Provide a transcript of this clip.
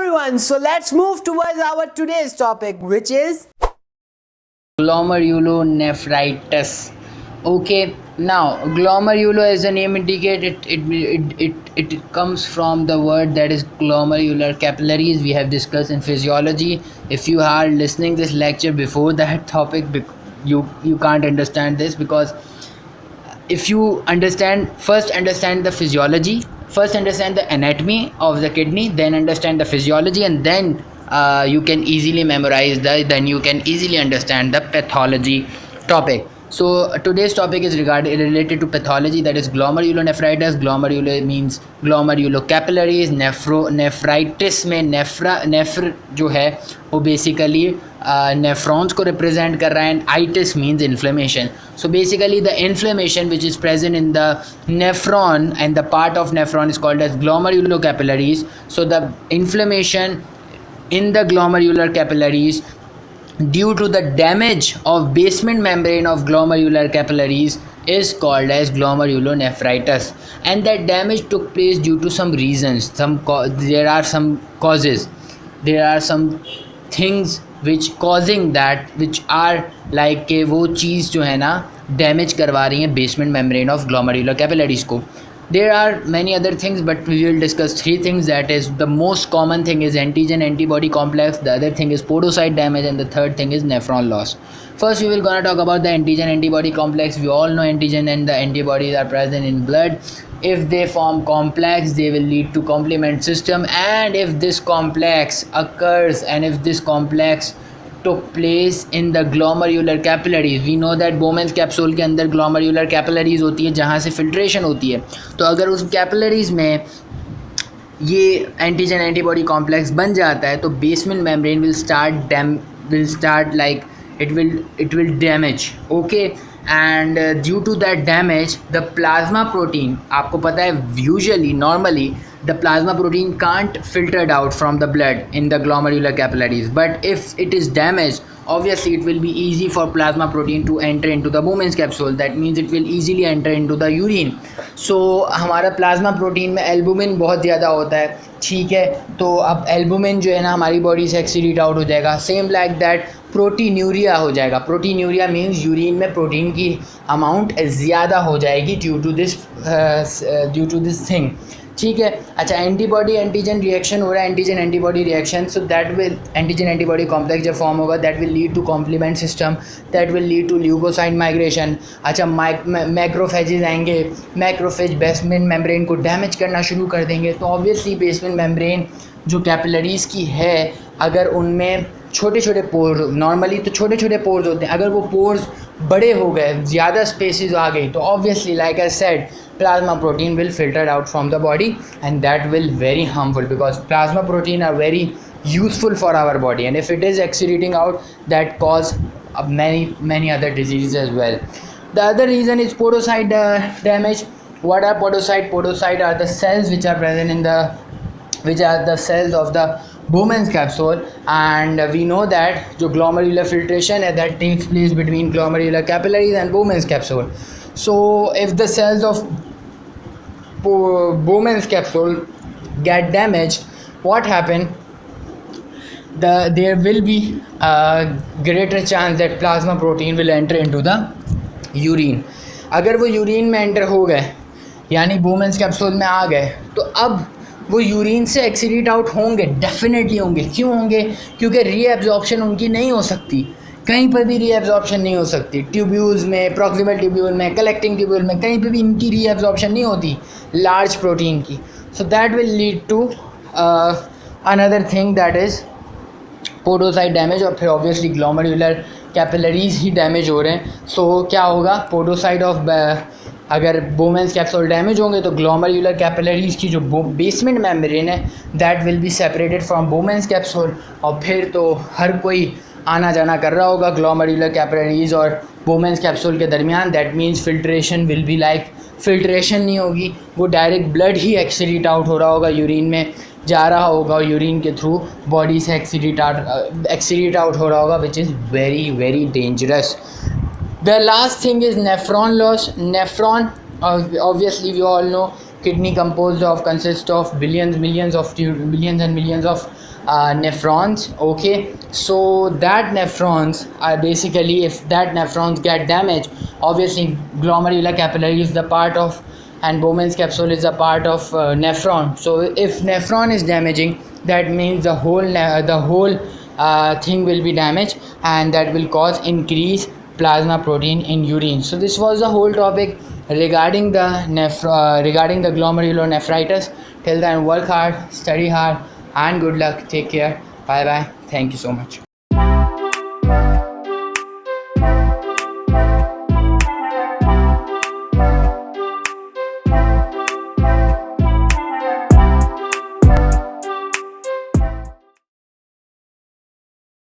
everyone, so let's move towards our today's topic, which is glomerulonephritis. Okay, now glomerulo, as the name indicates, it comes from the word that is glomerular capillaries. We have discussed in physiology. If you are listening this lecture before that topic, you can't understand this, because if you first understand the physiology, first understand the anatomy of the kidney, then understand the physiology, and then you can easily memorize then you can easily understand the pathology topic. So today's topic is related to pathology, that is glomerulonephritis. Glomerulo means glomerulocapillaries. Nephritis में नेफ्र जो है वो basically nephrons को represent कर रहा है, and itis means inflammation. So basically the inflammation which is present in the nephron, and the part of nephron is called as glomerulocapillaries. So the inflammation in the glomerular capillaries due to the damage of basement membrane of glomerular capillaries is called as glomerulonephritis, and that damage took place due to some reasons. There are some causes, there are some things which causing that, which are like कि वो चीज़ जो है ना damage करवा रही है basement membrane of glomerular capillaries को. There are many other things, but we will discuss three things. That is, the most common thing is antigen antibody complex, the other thing is podocyte damage, and the third thing is nephron loss. First, we will gonna talk about the antigen antibody complex. We all know antigen and the antibodies are present in blood. If they form complex, they will lead to complement system, and if this complex occurs, and if this complex took place in the glomerular capillaries, we know that Bowman's capsule के अंदर glomerular capillaries होती है जहाँ से filtration होती है. तो अगर उस capillaries में ये antigen antibody complex बन जाता है तो basement membrane will start like it will damage. Okay, and due to that damage, the plasma protein, आपको पता है usually normally the plasma protein can't filtered out from the blood in the glomerular capillaries, but if it is damaged, obviously it will be easy for plasma protein to enter into the Bowman's capsule. That means it will easily enter into the urine. So हमारा plasma protein में albumin बहुत ज़्यादा होता है, ठीक है. तो अब albumin जो है ना हमारी बॉडी से excrete out हो जाएगा. Same like that proteinuria हो जाएगा. Proteinuria means यूरिन में प्रोटीन की अमाउंट ज़्यादा हो जाएगी ड्यू टू दिस थिंग, ठीक है. अच्छा, एंटीबॉडी एंटीजन रिएक्शन हो रहा है, antigen antibody reaction. So that will antigen antibody complex जब फॉर्म होगा, that will lead to complement system, that will lead to leukocyte migration. अच्छा, मैक्रोफेजेस आएंगे, मैक्रोफेज बेसमेंट मेम्ब्रेन को डैमेज करना शुरू कर देंगे. तो ऑब्वियसली बेसमेंट मेम्ब्रेन जो कैपिलरीज़ की है, अगर उनमें छोटे छोटे पोर्स, नॉर्मली तो छोटे छोटे पोर्स होते हैं, अगर वो पोर्स बड़े हो गए, ज़्यादा स्पेसिस आ गई, तो obviously like I said plasma protein will filter out from the body, and that will very harmful, because plasma protein are very useful for our body, and if it is excreting out, that cause many other diseases as well. The other reason is podocyte damage. What are podocyte? Podocyte are the cells which are present which are the cells of the Bowman's capsule, and we know that जो glomerular filtration है that takes place between glomerular capillaries and Bowman's capsule. So if the cells of Bowman's capsule get damaged, what happen? There will be a greater chance that plasma protein will enter into the urine. अगर वो urine में enter हो गए, यानी Bowman's capsule में आ गए, तो अब वो यूरिन से एक्सीडेट आउट होंगे, डेफिनेटली होंगे. क्यों होंगे? क्योंकि रीएब्जॉर्प्शन उनकी नहीं हो सकती, कहीं पर भी रीएब्जॉर्प्शन नहीं हो सकती. ट्यूब्यूल्स में, प्रॉक्सिमल ट्यूब्यूल में, कलेक्टिंग ट्यूब्यूल में, कहीं पर भी इनकी रीएब्जॉर्प्शन नहीं होती लार्ज प्रोटीन की. So that will lead to another thing, that is podocyte damage, और फिर ऑब्वियसली ग्लोमेरुलर कैपिलरीज ही डैमेज हो रहे हैं. सो क्या होगा? पोडोसाइट ऑफ अगर Bowman's कैप्सूल डैमेज होंगे तो ग्लोमेरुलर कैपिलरीज की जो बेसमेंट मेम्ब्रेन है that will be separated from Bowman's capsule, और फिर तो हर कोई आना जाना कर रहा होगा ग्लोमेरुलर कैपिलरीज और Bowman's कैप्सूल के दरमियान. That means filtration will be like filtration नहीं होगी, वो डायरेक्ट ब्लड ही एक्सीडेट आउट हो रहा होगा, यूरिन में जा रहा होगा, और यूरिन के थ्रू बॉडी से एक्सीडेट आउट हो रहा होगा, which is very very dangerous. The last thing is nephron loss. Nephron, obviously we all know Kidney consists of billions and millions of nephrons. Okay, so that nephrons are basically, if that nephrons get damaged, obviously glomerular capillary is the part of, and Bowman's capsule is a part of nephron. So if nephron is damaging, that means the whole thing will be damaged, and that will cause increased plasma protein in urine. So this was the whole topic regarding the glomerulonephritis. Till then, work hard, study hard, and good luck. Take care. Bye bye. Thank you so much.